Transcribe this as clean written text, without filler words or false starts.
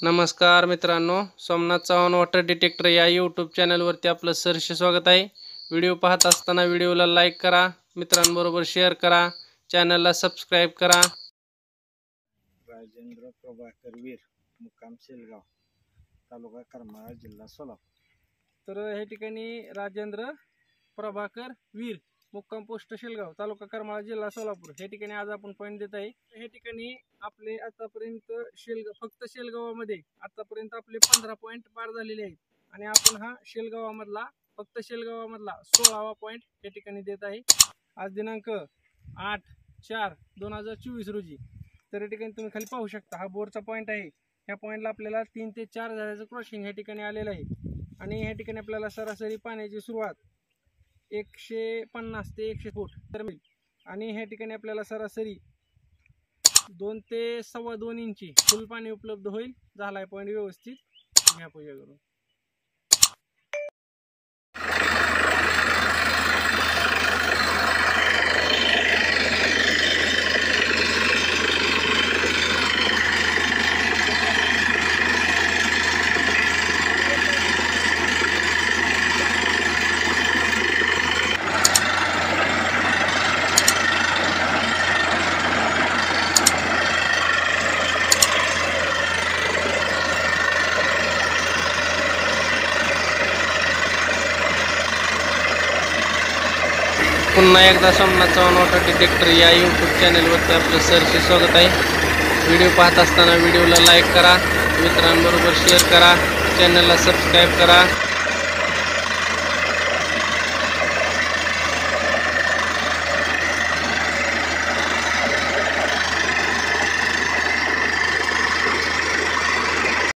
नमस्कार मित्रांनो, Somnath Chavan water detector या यूट्यूब चॅनलवरती आपलं सहर्ष स्वागत आहे। व्हिडिओ पाहत असताना व्हिडिओला लाईक करा, मित्रांबरोबर शेअर करा, चॅनलला सबस्क्राईब करा। राजेंद्र प्रभाकर वीर, मुक्काम शेलगाव, तालुका करमाळा, जिल्हा सोलापूर। तर हे ठिकाणी राजेंद्र प्रभाकर वीर, मुक्काम पोस्ट शेलगाव, तालुका करमाळा, जिल्हा सोलापूर हे ठिकाणी आज आपण पॉईंट देत आहे। हे ठिकाणी आपले आतापर्यंत फक्त शेलगावामध्ये आतापर्यंत आपले 15 पॉईंट पार झालेले आहेत आणि आपण हा शेलगावामधला फक्त शेलगावामधला 16वा पॉईंट या ठिकाणी देत आहे। आज दिनांक 8/4/2024 रोजी। तर या ठिकाणी तुम्ही खाली पाहू शकता हा बोरचा पॉईंट आहे। ह्या पॉईंटला आपल्याला 3 ते 4 झाडाचं क्रॉसिंग या ठिकाणी आलेलं आहे आणि ह्या ठिकाणी आपल्याला सरासरी पाण्याची सुरुवात 150 ते 100 फूट तर मिळेल आणि ह्या ठिकाणी आपल्याला सरासरी 2 ते 2.25 इंची फुल पाणी उपलब्ध होईल। झालाय पॉईंट व्यवस्थित, घ्या पूजा करून। पुन्हा एकदा सोमनाथ चव्हाण वॉटर डिटेक्टर या यूट्यूब चॅनलवरती आपलं सहर्ष स्वागत आहे। व्हिडिओ पाहत असताना व्हिडिओला लाईक करा, मित्रांबरोबर शेअर करा, चॅनलला सबस्क्राईब करा।